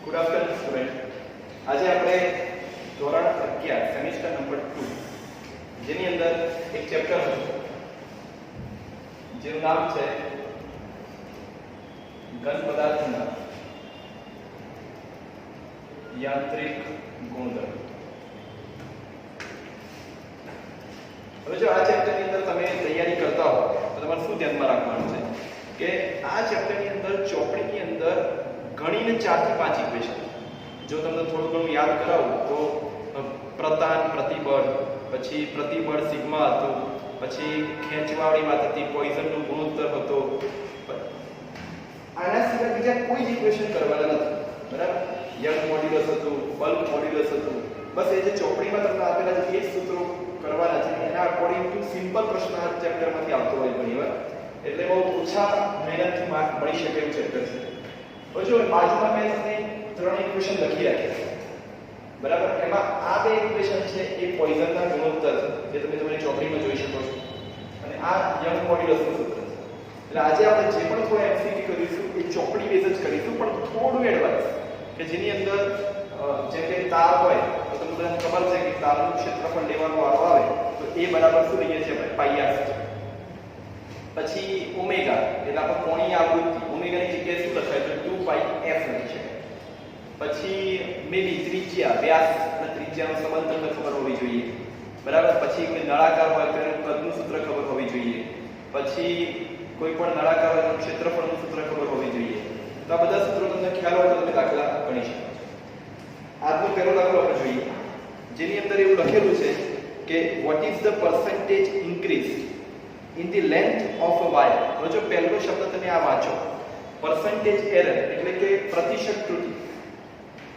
Good afternoon student. આજે આપણે ધોરણ 11 સેમિસ્ટર નંબર 2 જેની અંદર એક ચેપ્ટર હતું જેનું નામ છે ઘન પદાર્થના યાંત્રિક ગુણધર્મ। હવે જો આ ચેપ્ટરની અંદર તમે તૈયારી કરતા હો તો તમારે શું ધ્યાનમાં રાખવાનું છે કે આ ચેપ્ટરની અંદર ચોપડીની અંદર ગણીને 4 થી 5 ઇક્વેશન, જો તમને થોડું ઘણું યાદ કરાવું તો પ્રતાન પ્રતિબળ, પછી પ્રતિબળ સિગ્મા હતું, પછી ખેંચવાવાળી વાત હતી, પોઈઝનનો ગુણોત્તર હતો, આના સિવાય બીજા કોઈ જ ઇક્વેશન કરવાના નથી, બરાબર? યંગ મોડ્યુલસ હતું, બલ્ક મોડ્યુલસ હતું, બસ એ જે ચોપડીમાં તમને આપેલા છે એ સૂત્રો કરવાના છે, એના અકોર્ડિંગ ટુ સિમ્પલ પ્રશ્ન આ ચેપ્ટરમાંથી આવતો હોય ઘણીવાર, એટલે બહુ ઓછા મહેનતથી માર્ક મળી શકે એવું ચેપ્ટર છે। તો જો બાજુમાં મેં તમને 3 ઇક્વેશન લખી રાખી છે, બરાબર? એમાં આ બે ઇક્વેશન છે એ પોઈઝનના ગુણોત્તર છે, જે તમે તમારી ચોપડીમાં જોઈ શકો છો, અને આ યંગ મોડ્યુલસનું સૂત્ર છે। એટલે આજે આપણે જે પણ થોડું એમસીક્યુ કરીશું એ ચોપડી બેઝ જ કરીશું, પણ થોડું એડવાન્સ કે જેની અંદર જેમ કે તાર હોય તો તમને બધાને ખબર છે કે તારનું ક્ષેત્રફળ લેવાનો વારો આવે તો એ બરાબર શું લઈએ છીએ આપણે? પાઈ આર છે। પછી ઓમેગા એટલે આપણે કોણીય આવૃત્તિ, ઓમેગાની જગ્યાએ શું લખાય તો 2 પાઈ f લખી શકાય। પછી મેબી ત્રિજ્યા, વ્યાસ અને ત્રિજ્યાનો સંબંધ તમને ખબર હોવી જોઈએ, બરાબર? પછી કોઈ નળાકાર હોય તો એનું કદનું સૂત્ર ખબર હોવી જોઈએ, પછી કોઈ પણ નળાકાર હોય તો ક્ષેત્રફળનું સૂત્ર ખબર હોવી જોઈએ। તો આ બધા સૂત્રો તમને ખ્યાલ હોય તો તમે દાખલા ગણી શકો છો। આજનો પહેલો દાખલો આપણે જોઈએ, જેની અંદર એવું લખેલું છે કે what is the percentage increase in the length of a wire। તો જો પહેલો શબ્દ તમે આ વાંચો, percentage error એટલે કે પ્રતિશત ત્રુટિ,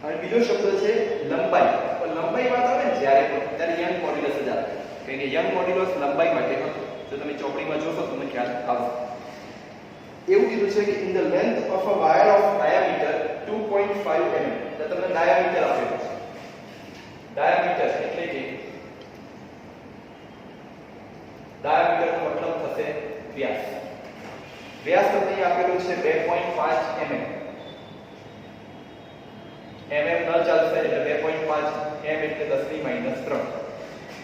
અને બીજો શબ્દ છે લંબાઈ। તો લંબાઈ વાત આવે ને જ્યારે પણ ત્યારે યંગ મોડ્યુલસ જ આવે, કારણ કે યંગ મોડ્યુલસ લંબાઈ માટે હતું, જો તમે ચોપડીમાં જોશો તમને ખ્યાલ આવશે। એવું કીધું છે કે in the length of a wire of diameter 2.5 mm, એટલે તમને ડાયામીટર આપેલું છે, ડાયામીટર એટલે કે ડાયામીટર નો મતલબ થશે વ્યાસ, વ્યાસ તમને આપેલું છે 2.5 mm, mm ન ચાલશે એટલે 2.5 m એટલે 10 - 3,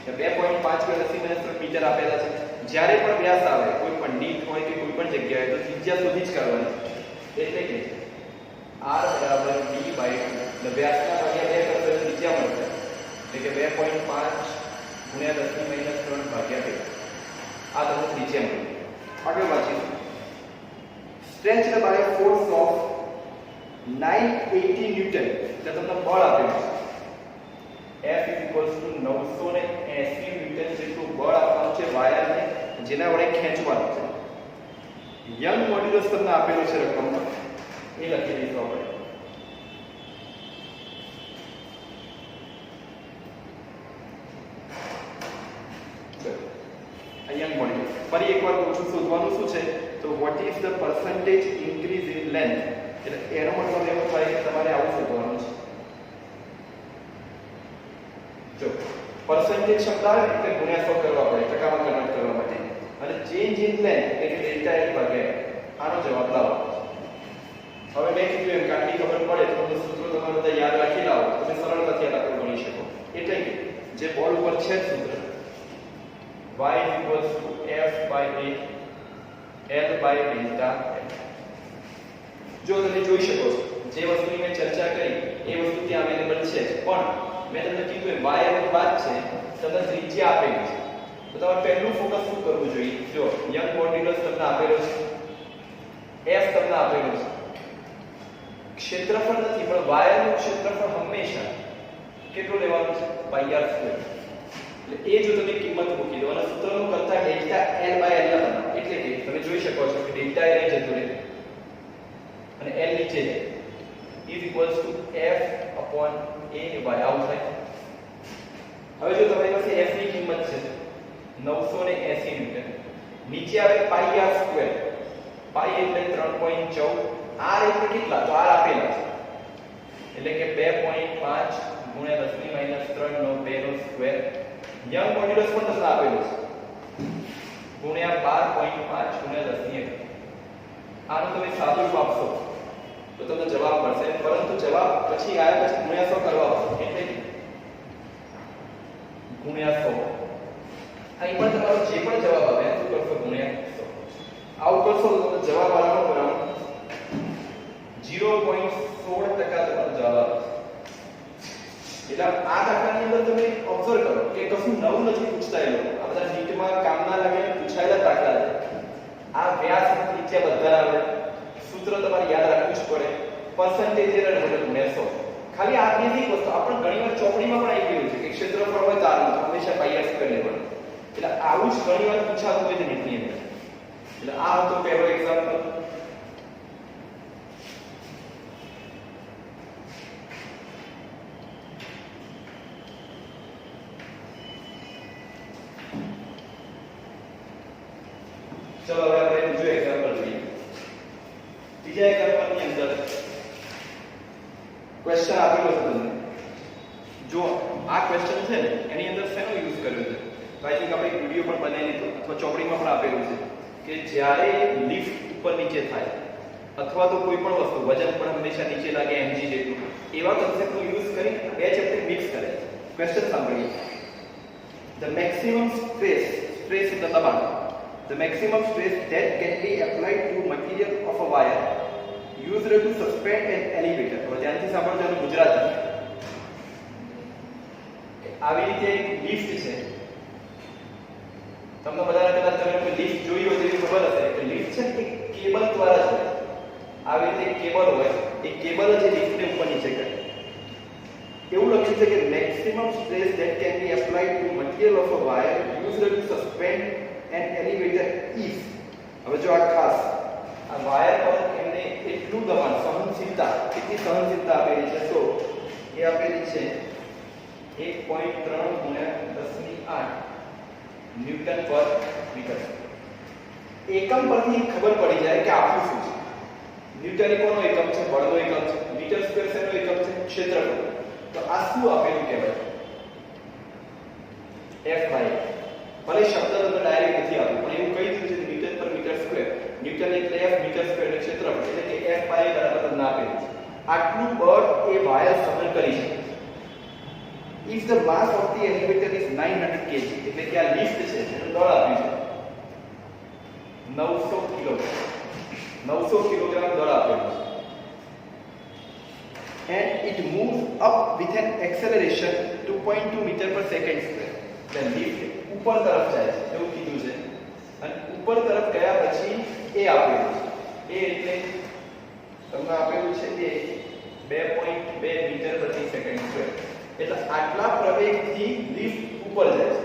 એટલે 2.5 કે 10 - 3 મીટર આપેલા છે। જ્યારે પણ વ્યાસ આવે કોઈ પણ ડીપ હોય કે કોઈ પણ જગ્યાએ તો ત્રિજ્યા સુધી જ કરવાની, એટલે કે r બરાબર d બાય 2, એટલે વ્યાસના ભાગ્યા 2 કરશો એટલે ત્રિજ્યા મળશે, એટલે કે 2.5 ગુણ્યા 10 - 3 ભાગ્યા 2, આ તમને ત્રિજ્યા મળે। આગળ વાંચીશું, stretched by a force of 980 newton, એટલે તમને બળ આપેલું છે F = 980 ન્યૂટન જેટલું બળ આપવાનું છે વાયરને, જેના વડે ખેંચવાનું છે। યંગ મોડ્યુલસ તમને આપેલું છે રકમમાં, એ લખી દઈશું આપણે। યંગ મોડ્યુલસ ફરી એકવાર કહું છું, શોધવાનું શું છે તો what is the percentage increase in length, એટલે એનો મતલબ એવો થાય કે તમારે આવું શોધવાનું છે। જો percentage શબ્દ આવે એટલે ગુણ્યા 100 કરવા પડે, ટકામાં કન્વર્ટ કરવા માટે, અને change in length એટલે ડેલ્ટા l ભાગ્યા આનો જવાબ લાવો। હવે મેં કીધું એમ કાટલી ખબર પડે તો તમે સૂત્રો તમારે બધા યાદ રાખી લાવો, તમે સરળતાથી આ દાખલો ગણી શકો। એટલે કે જે બોર્ડ ઉપર છે સૂત્ર y = f/a l/delta l। જો તમે જોઈ શકો છો જે વસ્તુની મેં ચર્ચા કરી એ વસ્તુ ત્યાં અવેલેબલ છે, પણ મેં તમને કીધું એમ વાયરની વાત છે, તમને ત્રિજ્યા આપેલી છે, તો તમારે પહેલું ફોકસ શું કરવું જોઈએ? જો યંગ મોડ્યુલસ તમને આપેલો છે, f તમને આપેલો છે, ક્ષેત્રફળ નથી પણ વાયરનું ક્ષેત્રફળ હંમેશા કેટલું લેવાનું છે? પાઈ r સ્ક્વેર। એટલે એ જો તમે કિંમત મૂકી દો અને સૂત્રનું કરતા ડેલ્ટા l બાય l ના બનાવો, એટલે કે તમે જોઈ શકો છો કે ડેલ્ટા l જતો રહે અને l નીચે જાય, is equals to f upon a by આવું થાય। હવે જો તમારી પાસે f ની કિંમત છે 980 ન્યૂટન, નીચે આવે પાઈ r સ્ક્વેર, પાઈ એટલે 3.14, r એટલે કેટલા? તો r આપેલા છે, એટલે કે 2.5 ગુણ્યા 10 - 3 નો 2 નો સ્ક્વેર। યંગ મોડ્યુલસ પણ તમને આપેલું છે ગુણ્યા 12.5 ગુણ્યા 10 ની 1, આનું તમે સાદું રૂપ આપશો તો તમને જવાબ મળશે, પરંતુ જવાબ પછી ગુણ્યા 100. અહીં પણ તમારો જે પણ જવાબ આવે શું કરશો ગુણ્યા 100. આવું કરશો તો તમને જવાબ આવવાનો બરાબર 0.16% તમારો જવાબ આવે. એટલે આ દાખલાની અંદર તમે ઓબ્ઝર્વ કરો કે કશું નવું નથી પૂછતા એ લોકો. આ બધા નીટમાં કામના લાગે પૂછાયેલા દાખલા છે. આ વ્યાસ ત્રિજ્યા બધા આવે, સૂત્ર તમારે યાદ રાખવું જ પડે. પર્સન્ટેજ એરર એટલે ગુણ્યા 100. ખાલી આ બેઝિક વસ્તુ આપણે ઘણીવાર ચોપડીમાં પણ આવી ગયું છે કે ક્ષેત્રફળ હોય તો આનું હંમેશા પાઈ આર સ્ક્વેર લેવાનું. એટલે આવું જ ઘણીવાર પૂછાતું હોય છે નીટની અંદર. એટલે આ હતો પહેલો એક્ઝામ્પલ. चलो હવે આપણે બીજો એક્ઝામ્પલ જોઈએ. બીજા એક્ઝામ્પલની અંદર ક્વેશ્ચન આપેલો છે તમને. જો આ ક્વેશ્ચન છે ને એની અંદર શેનો યુઝ કર્યો છે? તો આઈ થિંક આપણે એક વિડિયો પણ બનાવી લીધો અથવા ચોપડીમાં પણ આપેલું છે કે જ્યારે લિફ્ટ ઉપર નીચે થાય અથવા તો કોઈ પણ વસ્તુ વજન પણ હંમેશા નીચે લાગે mg જેટલું, એવા કન્સેપ્ટનો યુઝ કરી બે ચેપ્ટર મિક્સ કરે છે. ક્વેશ્ચન સાંભળીએ. ધ મેક્સિમમ સ્ટ્રેસ એટલે દબાણ, the maximum stress that can be applied to material of a wire used to suspend an elevator. તો ધ્યાનથી સાંભળજો અને ગુજરાતી. આવી રીતે એક લિફ્ટ છે. તમને બધાને કદાચ તમે કોઈ લિફ્ટ જોઈ હોય તેની ખબર હશે કે લિફ્ટ છે એક કેબલ દ્વારા છે. આવી રીતે એક કેબલ હોય, એ કેબલ જ લિફ્ટને ઉપર નીચે કરે. એવું લખ્યું છે કે maximum stress that can be applied to material of a wire used to suspend an elevator is. હવે જો આ ખાસ આ વાયર પર એમને એટલું દબાણ સહનશીલતા, કેટલી સહનશીલતા આપેલી છે તો એ આપેલી છે 1.3 ગુણ્યા 10⁸ ન્યૂટન પર મીટર. એકમ પરથી ખબર પડી જાય કે આપણું શું છે. ન્યૂટન એ કોનો એકમ છે? બળનો એકમ છે. મીટર સ્ક્વેર શેનો એકમ છે? ક્ષેત્રફળ. તો આ શું આપેલું કહેવાય? F/A. ભલે શબ્દ તમને ડાયરેક્ટ નથી આપ્યું પણ એવું કહી દીધું છે ન્યૂટન પર મીટર સ્ક્વેર. ન્યૂટન એટલે F મીટર સ્ક્વેર એટલે ક્ષેત્રફળ, એટલે કે F/A બરાબર તમને આપેલું છે. આટલું બળ એ વાયર સહન કરી શકે. If the mass of the elevator is 900 kg, એટલે કે આ લિફ્ટ છે એનું દળ આપ્યું છે 900 કિલોગ્રામ. 900 કિલોગ્રામ દળ આપેલું છે. And it moves up with an acceleration 2.2 meter per second square. The lift ઉપર તરફ જાય છે એવું કીધું છે. અને ઉપર તરફ ગયા પછી એ આપેલું છે. એ એટલે તમને આપેલું છે એ 2.2 મીટર પ્રતિ સેકન્ડ સ્ક્વેર. એટલે આટલા પ્રવેગથી લિફ્ટ ઉપર જાય છે.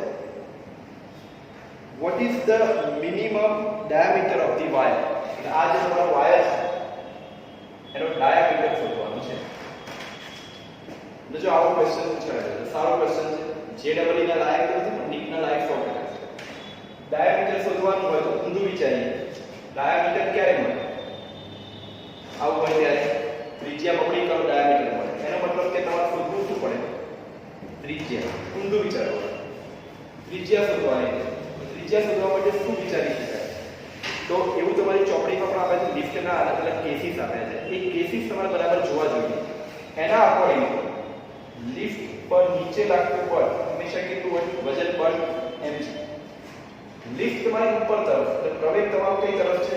What is the minimum diameter of the wire? એટલે આ જે તમારો વાયર છે એનો ડાયામીટર શોધવાનું છે. જો આવો ક્વેશ્ચન પૂછાય છે સારો ક્વેશ્ચન છે. JEE ના લાયક નથી પણ નીટ ના લાયક 100% છે. ડાયામીટર શોધવાનું હોય તો ઊંધું વિચારીએ. ડાયામીટર ક્યારે મળે? આવું હોય ત્યારે ત્રિજ્યા પકડી કરો ડાયામીટર મળે. એનો મતલબ કે તમારે શોધવું શું પડે? ત્રિજ્યા. ઊંધું વિચારો. ત્રિજ્યા શોધવાની છે. ત્રિજ્યા શોધવા માટે શું વિચારી શકાય? તો એવું તમારી ચોપડીમાં પણ આપે છે. લિફ્ટના અલગ અલગ કેસીસ આપ્યા છે. એ કેસીસ તમારે બરાબર જોવા જોઈએ. એના અકોર્ડિંગ લિફ્ટ પર નીચે લાગતું બળ હંમેશા કેટલું હોય? વજન બળ mg. લિફ્ટ તમારી ઉપર તરફ, એટલે પ્રવેગ તમારો કઈ તરફ છે?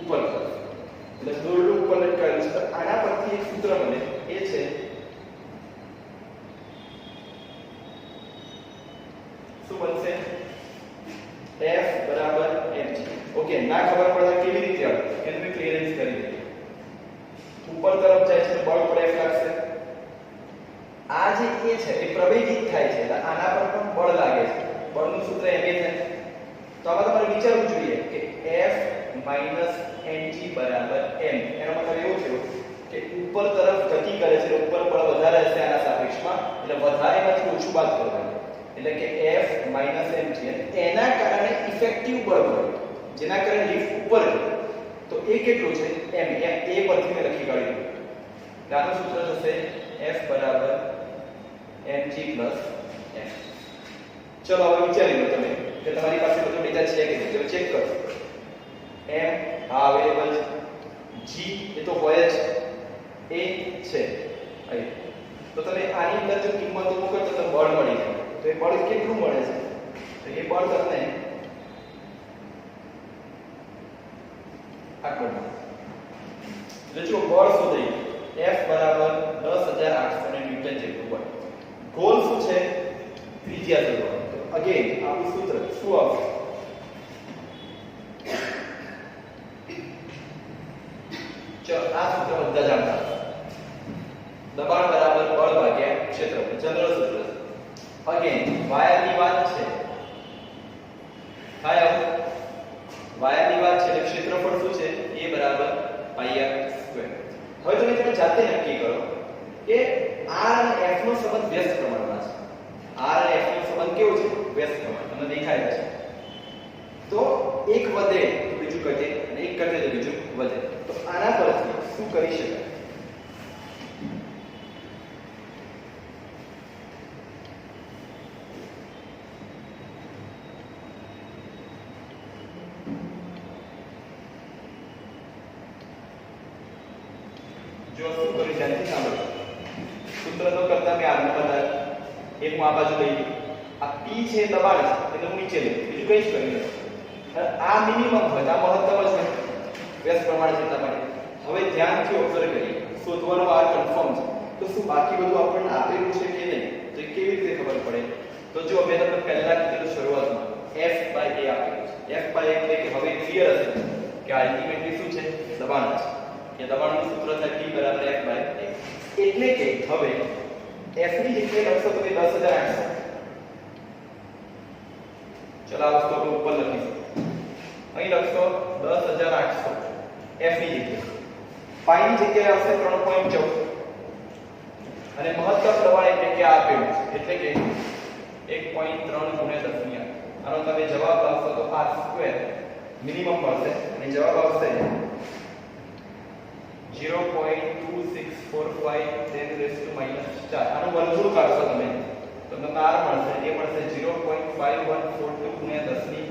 ઉપર તરફ. એટલે દોરડું ઉપર લટકાયેલું છે. તો આના પરથી એક સૂત્ર બને, એ છે શું બનશે? F બરાબર mg. ઓકે, ના ખબર પડે કેવી રીતે આવે એનું ક્લિયરન્સ કરી દઈએ. ઉપર તરફ જાય છે બળ પર F લાગશે. આ જે એ છે એ પ્રવેગિત થાય છે એટલે આના પર પણ બળ લાગે છે. બળનું સૂત્ર ma છે. તો આમાં તમારે વિચારવું જોઈએ કે F mg બરાબર m. એનો મતલબ એવો થયો કે ઉપર તરફ ગતિ કરે છે, ઉપર બળ વધારે હશે આના સાપેક્ષમાં, એટલે વધારેમાંથી ઓછું બાદ કરવાનું. એટલે કે F mg એના કારણે ઇફેક્ટિવ બળ મળે જેના કારણે લિફ્ટ ઉપર ગઈ. તો એ કેટલું છે? m. એ પરથી મેં લખી કાઢ્યું. આનું સૂત્ર થશે F બરાબર mg plus m. ચલો હવે વિચારી લો તમે કે તમારી પાસે બધો ડેટા છે કે નહીં. ચેક કરો. m અવેલેબલ છે, g એ તો હોય જ, a છે. અહીં તો તમે આની અંદર જો કિંમતો મૂકો તો તમને બળ મળી જાય. તો એ બળ કેટલું મળે છે? તો એ બળ તમને આટલું એટલે જો બળ શોધીએ F બરાબર 10800 ન્યૂટન જેટલું બળ. ગોલ શું છે? ત્રિજ્યા શોધવાનું. તો અગેન આપણું સૂત્ર શું આવશે? ચલો આ સૂત્ર બધા જાણતા હશો. દબાણ બરાબર બળ ભાગ્યા ક્ષેત્રફળ. જનરલ સૂત્ર છે. અગેન વાયરની વાત છે. થાય વાયરની વાત છે એટલે ક્ષેત્રફળ શું છે? A બરાબર pi r સ્ક્વેર. હવે તમે જાતે નક્કી કરો કે r અને f નો સંબંધ વ્યસ્ત પ્રમાણમાં છે. r અને f નો સંબંધ કેવો છે? વ્યસ્ત પ્રમાણ. તમને દેખાય છે. તો એક વધે તો બીજું ઘટે અને એક ઘટે તો બીજું વધે. તો આના પરથી શું કરી શકાય? જો શું કરી ધ્યાનથી સાંભળો. સૂત્ર તો કરતા મેં આગળ બતાવ્યું. એક હું આ બાજુ લઈ લઉં. આ p છે દબાણ છે એટલે હું નીચે લઉં. બીજું કંઈ જ કરી નથી. આ મિનિમમ હોય, આ મહત્તમ જ હોય વ્યસ્ત પ્રમાણ છે તમારે. હવે ધ્યાનથી ઓબ્ઝર્વ કરીએ. શોધવાનો આ કન્ફર્મ છે. તો શું બાકી બધું આપણને આપેલું છે કે નહીં? તો કેવી રીતે ખબર પડે? તો જો મેં તમને પહેલા કીધું શરૂઆતમાં F/A આપેલું છે. F/A એટલે કે હવે ક્લિયર હશે કે અલ્ટિમેટલી શું છે? દબાણ છે. કે દબાણનું સૂત્ર થાય P બરાબર F/A. એટલે કે હવે F ની જગ્યાએ લખશો તમે 10800. ચલો આ વસ્તુ આપણે ઉપર લખીશું. અહીં લખશો 10800 F ની જગ્યાએ. પાઈ ની જગ્યાએ આવશે 3.14 અને મહત્તમ દબાણ એટલે કે આ આપેલું છે એટલે કે 1.3 ગુણ્યા 10 ની આનો તમે જવાબ લાવશો તો r સ્ક્વેર મિનિમમ મળશે અને જવાબ આવશે 0.2645 10⁻⁴ આનું વર્ગમૂળ કાઢશો તમે તો તમને r મળશે. એ મળશે 0.5142 ગુણ્યા 10⁻².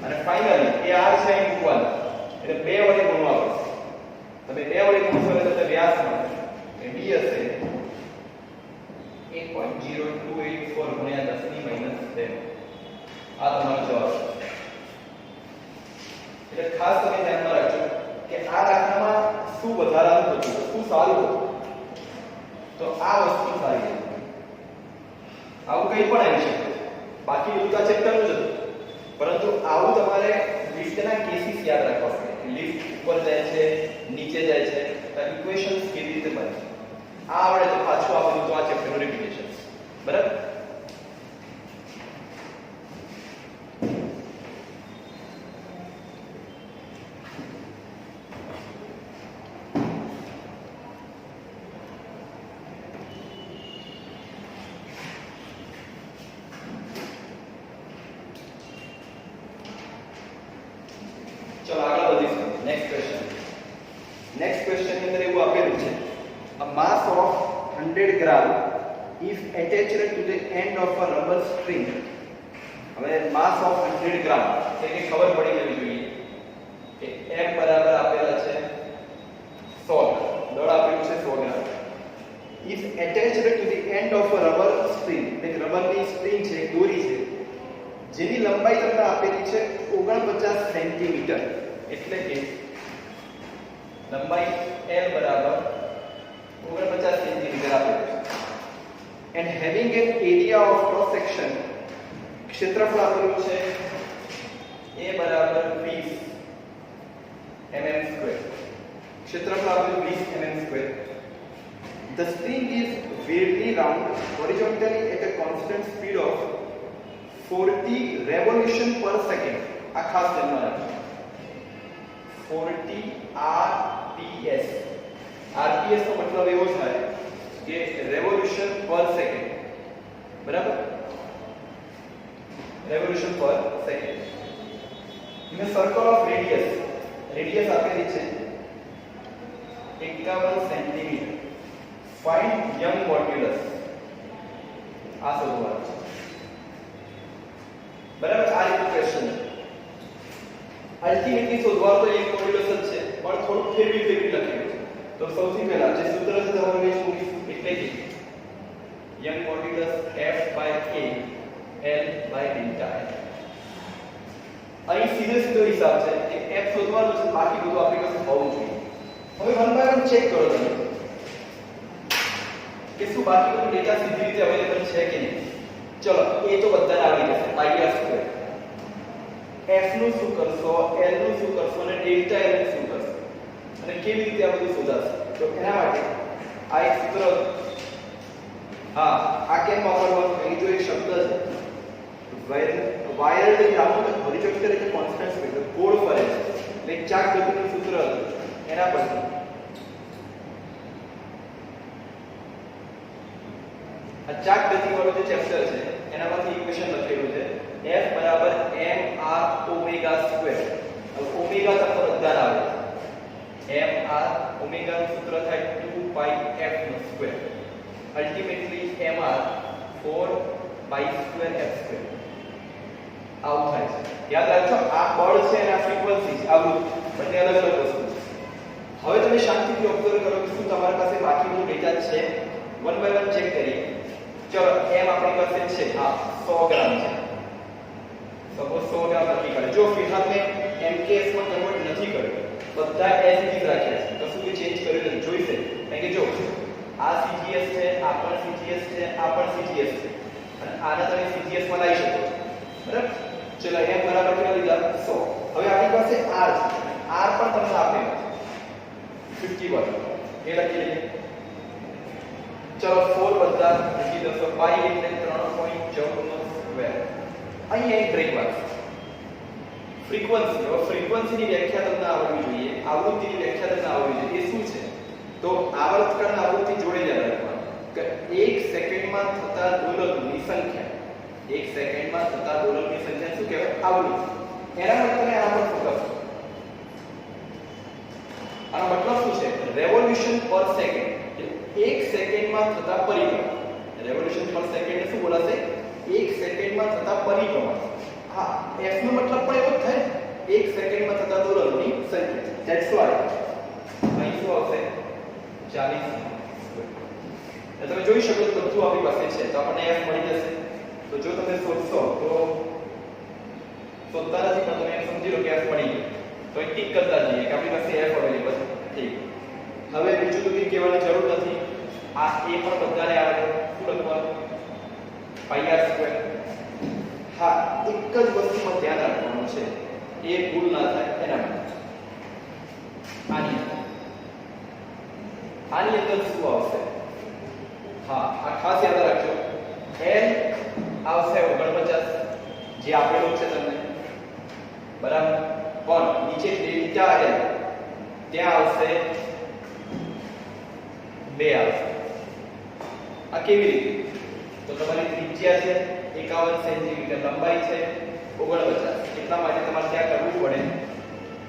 અને ફાઇનલી એ r છે અહીં મૂકવાનું એટલે 2 વડે ગુણવા પડશે. તમે 2 વડે ગુણશો એટલે તમને વ્યાસ મળશે. એ d હશે 1.0284 ગુણ્યા 10⁻². આ તમારો જવાબ છે. એટલે ખાસ તમે ધ્યાનમાં રાખજો કે આ દાખલામાં શું વધારાનું હતું, શું સારું હતું. તો આ વસ્તુ સારી છે. આવું કંઈ પણ આવી શકે. બાકી બધું આ ચેપ્ટરનું જ હતું. પરંતુ આવું તમારે લિફ્ટના કેસીસ યાદ રાખવા પડે. લિફ્ટ ઉપર જાય છે, નીચે જાય છે, તો ઇક્વેશન્સ કેવી રીતે બને. આ આવડે તો પાછું આ બધું તો આ ચેપ્ટરનું રિપીટેશન. બરાબર? ચલો આગળ વધીશું. નેક્સ્ટ ક્વેશ્ચન ની અંદર એવું આપેલું છે a mass of 100 gram is attached to the end of a rubber string. હવે mass of 100 gram એટલે ખબર પડી જવી જોઈએ કે m બરાબર આપેલા છે 100 દળ આપેલું છે 100 ગ્રામ is attached to the end of a rubber string. એટલે રબરની સ્ટ્રિંગ છે, દોરી છે જેની લંબાઈ તમને આપેલી છે 49 સેન્ટીમીટર. એટલે કે લંબાઈ L બરાબર 49 સેન્ટીમીટર આપેલું છે. and having an area of cross section ક્ષેત્રફળ આપેલું છે A બરાબર 20 mm². ક્ષેત્રફળ આપેલું 20 mm². the string is weirdly round horizontally at a constant speed of 40 revolution per second. આ ખાસ ધ્યાનમાં રાખજો. 40 rps. rps નો મતલબ એવો થાય કે revolution per second. બરાબર? revolution per second. in a circle of radius આપેલી છે 51 સેન્ટીમીટર. find young modulus. આ શોધવાનું છે. બરાબર? આ રીતે ક્વેશ્ચન છે. અલ્ટિમેટલી શોધવાનું તો એક મોડ્યુલસ જ છે પણ થોડું ફેરવી લખેલું છે. તો સૌથી પહેલા જે સૂત્ર છે તમારું એ મૂકીશું એટલે કે young modulus F by A L by delta L. અહીં સીધો હિસાબ છે કે F શોધવાનું છે, બાકી બધું આપણી પાસે હોવું જોઈએ. હવે વન બાય વન ચેક કરો તમે કે શું બાકી બધું ડેટા સીધી રીતે અવેલેબલ છે કે નહીં. ચલો એ તો બધાને આવડી જશે પાઈ આર સ્ક્વેર. F નું શું કરશો, L નું શું કરશો અને ડેલ્ટા L નું શું કરશો અને કેવી રીતે આ બધું શોધાશે. તો એના માટે આ એક સૂત્ર, હા આ કેમ વાપરવાનું, અહીં જો એક શબ્દ છે વાયર્ડ ગ્રાઉન્ડ હોરિઝોન્ટલ એટલે કોન્સ્ટન્ટ સ્પીડ ગોળ ફરે છે એટલે ચાક ગતિનું સૂત્ર એના પરથી આ ચાક ગતિ વાળું જે ચેપ્ટર છે એનામાંથી ઇક્વેશન લખેલું છે F બરાબર mr ઓમેગા સ્ક્વેર. હવે ઓમેગા તમને બધા આવે છે. mr ઓમેગા નું સૂત્ર થાય 2 પાઈ f નો square. Ultimately mr 4 pi square f square આવું થાય છે. યાદ રાખજો આ બળ છે અને આ ફ્રીક્વન્સી છે, આવું બંને અલગ અલગ વસ્તુ છે. હવે તમે શાંતિથી ઓબ્ઝર્વ કરો કે શું તમારી પાસે બાકીનો ડેટા છે. વન બાય વન ચેક કરીએ. ચલો m આપણી પાસે છે, હા 100 ગ્રામ છે. સપોઝ 100 ગ્રામ નક્કી કરે. જો ફિલહાલ મેં mks માં કન્વર્ટ નથી કર્યું, બધા as it is રાખ્યા છે, કશું બી ચેન્જ કર્યું નથી. જોઈશે કારણ કે જો આ cgs છે, આ પણ cgs છે, આ પણ cgs છે અને આને તમે cgs માં લાવી શકો છો. બરાબર. ચલો m બરાબર કેટલા લીધા 100. હવે આપણી પાસે r છે, r પણ તમને આપેલ છે 51 એ લખી લઈએ. ચલો 4 બધા લખી દો તો પાઈ એટલે 3.14 નો સ્ક્વેર. અહીં એક બ્રેક વાળું ફ્રીક્વન્સી. હવે ફ્રીક્વન્સીની વ્યાખ્યા તમને આવડવી જોઈએ, આવૃત્તિની વ્યાખ્યા તમને આવડવી જોઈએ. એ શું છે? તો આવર્તન આવૃત્તિ જોડે યાદ રાખવાનું કે 1 સેકન્ડમાં થતા દોલનની સંખ્યા, 1 સેકન્ડમાં થતા દોલનની સંખ્યા શું કહેવાય? આવૃત્તિ. એના માટે તમે આના પર ફોકસ કરો. આનો મતલબ શું છે? રેવોલ્યુશન પર સેકન્ડ. 1 સેકન્ડમાં થતા પરિક્રમા. રેવોલ્યુશન પર સેકન્ડ શું બોલાશે? 1 સેકન્ડમાં થતા પરિક્રમા. હા, f નો મતલબ પણ એવો જ થાય, 1 સેકન્ડમાં થતા દોલનની સંખ્યા. ધેટ્સ વાય અહીં શું આવશે? 40. તમે જોઈ શકો છો બધું આપણી પાસે છે, તો આપણને f મળી જશે. તો જો તમે શોધશો તો શોધતા નથી પણ તમે એમ સમજી લો કે f મળી ગયું. તો એક ટીક કરતા જઈએ કે આપણી પાસે f અવેલેબલ છે. ઠીક. હવે બીજું તો કંઈ કહેવાની જરૂર નથી. આ a પણ બધાને આવડે. શું લખવાનું? પાઈ r સ્ક્વેર. હા, એક જ વસ્તુમાં ધ્યાન રાખવાનું છે, એ ભૂલ ના થાય એના માટે. આની અંદર શું આવશે? હા, આ ખાસ યાદ રાખજો. l આવશે 49 જે આપેલું છે તમને, બરાબર. પણ નીચે ડેલ્ટા l ત્યાં આવશે 2 આવશે. આ કેવી રીતે? તો તમારી ત્રિજ્યા છે 51 સેન્ટીમીટર, લંબાઈ છે 49. એટલા માટે તમારે ત્યાં કરવું પડે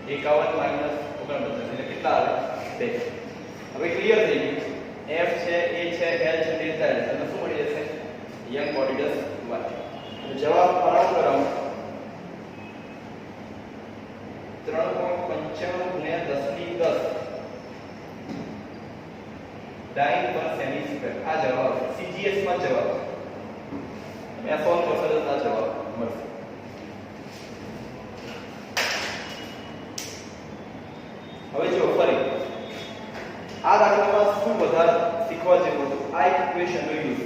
51 માઈનસ 49 એટલે કેટલા આવે? 2. હવે ક્લિયર થઈ ગયું. f છે, a છે, l છે, ડેલ્ટા l. તમને શું મળી જશે? Young modulus y. જવાબ ફરાવ કરાવો 3.95 ગુણ્યા 10 ની 10 ડાઇન પર સેમી સ્ક્વેર. આ જવાબ CGS માં જવાબ. તમે આ સોલ્વ કરશો તો આ જવાબ મળશે. હવે જો ફરી આ દાખલામાં શું વધારે શીખવા જેવું હતું? આ ઇક્વેશન નો યુઝ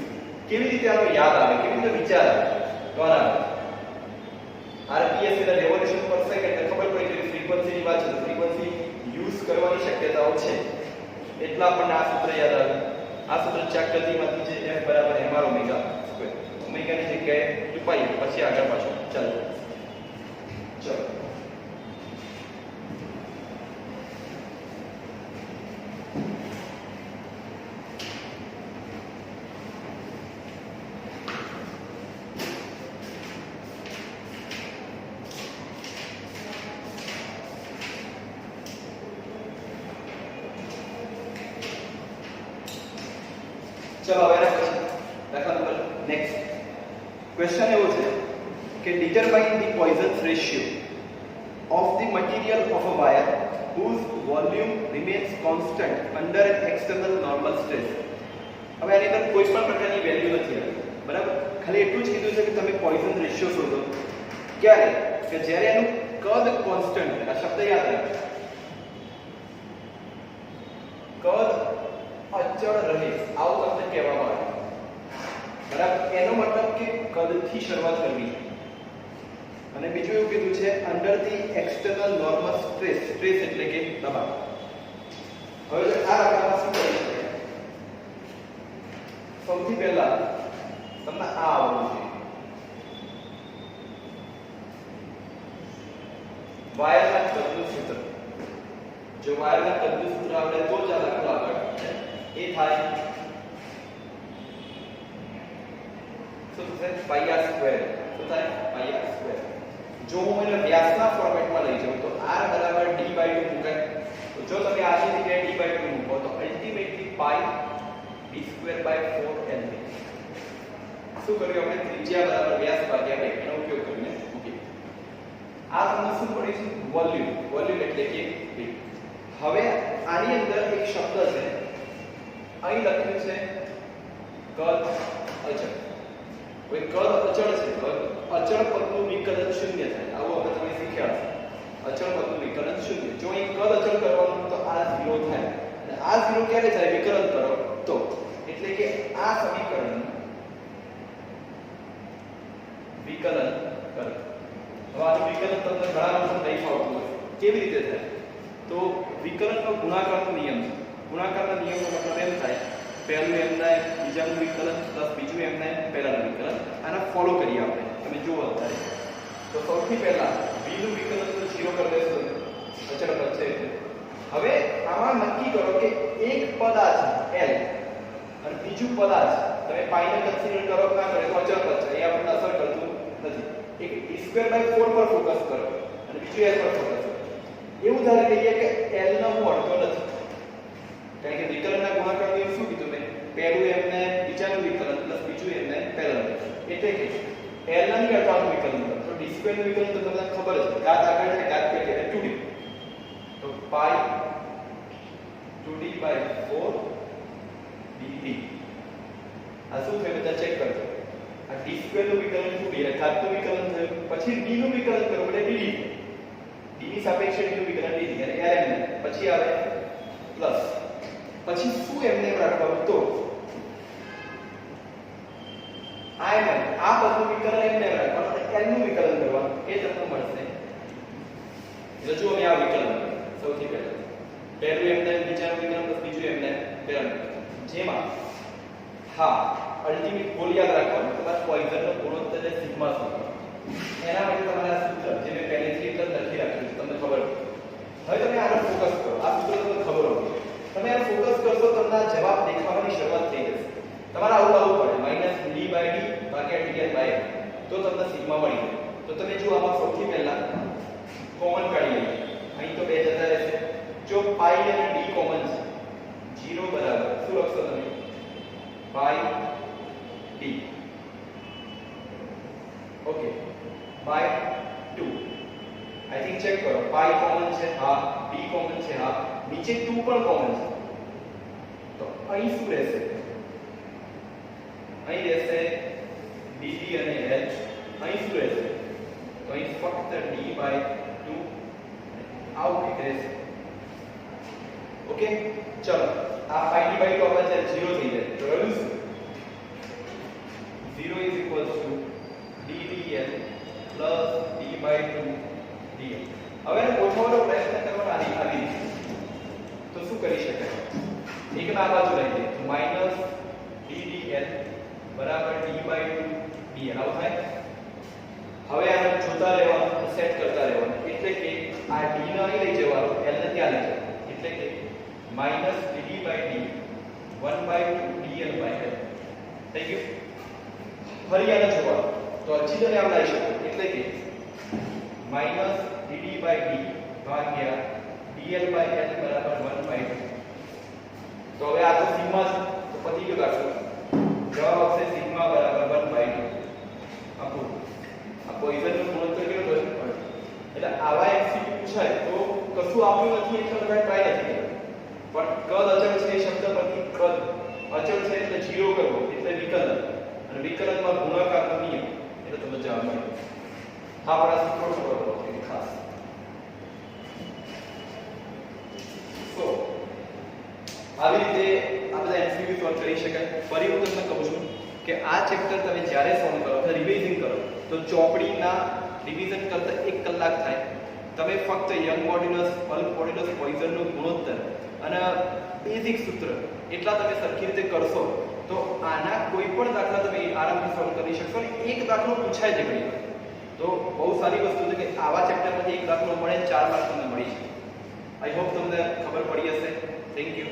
કેવી રીતે આનો યાદ આવે, કેવી રીતે વિચાર આવે તો આના RPS એટલે રેવોલ્યુશન પર સેકન્ડ ખબર પડી કે ફ્રીક્વન્સીની વાત છે, ફ્રીક્વન્સી યુઝ કરવાની શક્યતાઓ છે. એટલા આપણને આ સૂત્ર યાદ આવે. આ સૂત્ર ચાક ગતિમાંથી છે f બરાબર mr ઓમેગા સ્ક્વેર. ઓમેગાની જગ્યાએ 2 પાઈ પછી આગળ પાછળ ચાલો. ચલો ચલો હવે દાખલા નંબર નેક્સ્ટ ક્વેશ્ચન એવો છે કે determine the Poisson's ratio of the material of a wire whose volume remains constant under an external normal stress. હવે આની અંદર કોઈ પણ પ્રકારની વેલ્યુ નથી આવી, બરાબર? ખાલી એટલું જ કીધું છે કે તમે પોઈઝન રેશિયો શોધો. ક્યારે? કે જ્યારે એનું કદ કોન્સ્ટન્ટ, આ શબ્દ યાદ રાખો, કદ અચળ રહે, આવું તમને કહેવામાં આવે, બરાબર? એનો મતલબ કે કદથી શરૂઆત કરવી. અને બીજું એવું કીધું છે under the external normal stress, stress એટલે કે દબાણ. હવે આ આકારમાં શું કરી શકાય? સૌથી પહેલા તમને આ આવડવું જોઈએ. વાયરના કદનું સૂત્ર. જો વાયરના કદનું સૂત્ર આવડે તો જ આ દાખલો આગળ એ થાય. શું થશે? પાઈ આર સ્ક્વેર. શું થાય? પાઈ આર સ્ક્વેર. જો હું એને વ્યાસના ફોર્મેટમાં લઈ જાઉં તો r બરાબર d/2 મુકાય. તો જો તમે r ની જગ્યાએ d/2 મૂકો તો અલ્ટીમેટલી પાઈ d²/4 l. શું કર્યું આપણે? ત્રિજ્યા બરાબર વ્યાસ ભાગ્યા 2 એનો ઉપયોગ કરીને મૂકી. આ તમને શું પડે છે? વોલ્યુમ. વોલ્યુમ એટલે કે વેગ. હવે આની અંદર એક શબ્દ છે, અહીં લખ્યું છે કદ અચળ. હવે કદ અચળ છે, અચળ પદનું વિકલન શૂન્ય થાય, આવું આપણે તમે શીખ્યા હશે. અચળ પદનું વિકલન શૂન્ય. જો અહીં કદ અચળ કરવાનું તો આ 0 થાય, અને આ 0 ક્યારે થાય? વિકલન કરો તો. એટલે કે આ સમીકરણ વિકલન કરો. હવે આ વિકલન તમને ઘણા લોકો નહીં ફાવતું હોય. કેવી રીતે થાય? તો વિકલનનો ગુણાકારનો નિયમ છે. ગુણાકારના નિયમનો મતલબ એમ થાય, પહેલું એમના બીજાનું વિકલન પ્લસ બીજું એમના પહેલાનું વિકલન. આના ફોલો કરીએ આપણે, તમે જુઓ અત્યારે. તો સૌથી પહેલા v નું વિકલન તો 0 કરી દેશો, અચળ પદ છે. હવે આમાં નક્કી કરો કે એક પદ આ છે l અને બીજું પદ આ છે. તમે પાઈ ને કન્સિડર કરો કે ના કરો તો અચળ પદ છે, એ આપણને અસર કરતું નથી. એક d²/4 પર ફોકસ કરો અને બીજું l પર ફોકસ કરો. એવું ધારી લઈએ કે l નો હું અડધો નથી, કારણ કે વિકલનના ગુણાકાર નિયમ શું કીધું મેં? પહેલું એમને બીજાનું વિકલન પ્લસ બીજું એમને પહેલાનું. એટલે કે l ના ની અડધાનું વિકલન કરો તો d² નું વિકલન તો તમને ખબર છે, ઘાત આગળ છે, ઘાત પેટે 2d. તો પાઈ 2d/4 dt. આ શું થયું? બધા ચેક કરજો. આ d² નું વિકલન 2d, ઘાતનું વિકલન થયું. પછી d નું વિકલન કરો એટલે dd. d ની સાપેક્ષે d નું વિકલન dd અને ln. પછી આવે પ્લસ. પછી શું એમને રાખવાનું? તો આ પદનું વિકલન એમને રાખવાનું અને l નું વિકલન કરવાનું. એ તમને મળશે. એટલે જો મેં આ વિકલન સૌથી પહેલા પહેલું એમને બીજાનું વિકલન પ્લસ બીજું એમને પહેલાનું, જેમાં હા અલ્ટીમેટ ગોલ યાદ રાખવાનું, તમારા પોઈઝનનો ગુણોત્તર એ સિગ્મા શોધવાનો. એના માટે તમારા સૂત્ર જે મેં પહેલેથી એટલે લખી રાખ્યું છે, તમને ખબર છે. હવે તમે આને ફોકસ કરો. આ સૂત્ર તમને ખબર હોવી જોઈએ. તમે આને ફોકસ કરશો તમને આ જવાબ દેખાવાની શરૂઆત થઈ જશે. તમારે આવું આવવું પડે -d/d/dl/l, તો તમને સિગ્મા મળી જાય. તો તમે જો આમાં સૌથી પહેલા કોમન કાઢી લઈએ. અહીં તો 2 જતા રહેશે. જો પાઈ અને d કોમન છે, 0 બરાબર શું લખશો તમે? Pi d. Okay, by 2. I think check કરો. પાઈ કોમન છે, હા. d કોમન છે, હા. નીચે 2 પણ કોમન છે. તો અહીં શું રહેશે? અહીં રહેશે dd અને l. અહીં શું રહેશે? તો અહીં ફક્ત d/2 આવું કંઈક રહેશે. ઓકે, ચલો આ 5d/2 આપણે 0 થઈ જાય તો રહ્યું શું? 0 ddl d/2 dl. હવે ગોઠવવાનો પ્રયત્ન કરવાનો આવી તો શું કરી શકાય? એક ના બાજુ લઈ દે તો -ddl બરાબર d/2 dl આવું થાય. હવે આને જોતા રહેવાનું, સેટ કરતા રહેવાનું. એટલે કે આ d ને અહીં લઈ જવાનું, l ને ત્યાં લઈ જવાનું. એટલે કે -dd/d 1/2 dl/l થઈ ગયું. ફરી આને જોવાનું તો હજી તમે આમ લઈ શકો. એટલે કે -dd/d ભાગ્યા dl/l બરાબર 1/2. તો હવે આ તો સિગ્મા છે તો પતી ગયો દાખલો. જવાબ આવશે સિગ્મા બરાબર 1/2. આપો આ પોઈઝનનો ગુણોત્તર કેટલો થશે? એટલે આવા એમસીક્યુ પૂછાય તો કશું આપ્યું નથી એટલે બધા ટ્રાય નથી કર્યા. પણ કદ અચળ છે એ શબ્દ પરથી કદ અચળ છે એટલે 0 કરવો એટલે વિકલન, અને વિકલનમાં ગુણાકારનો નિયમ એટલે તમને જવાબ મળે. હા, આપણા સૂત્રો ખબર પડે ખાસ. તો આવી રીતે આ બધા MCQ સોલ્વ કરી શકાય. ફરી હું તમને કહું છું કે આ ચેપ્ટર તમે જ્યારે સોલ્વ કરો અથવા રિવિઝન કરો તો ચોપડીના રિવિઝન કરતા 1 કલાક થાય. તમે ફક્ત યંગ મોડ્યુલસ, બલ્ક મોડ્યુલસ, પોઈઝનનો ગુણોત્તર અને બેઝિક સૂત્ર એટલા તમે સરખી રીતે કરશો તો આના કોઈ પણ દાખલા તમે આરામથી સોલ્વ કરી શકશો. અને એક દાખલો પૂછાય છે ઘણી વાર, તો બહુ સારી વસ્તુ છે કે આવા ચેપ્ટરમાંથી એક દાખલો મળે 4 માર્ક તમને મળી છે. આઈ હોપ તમને ખબર પડી હશે. Thank you.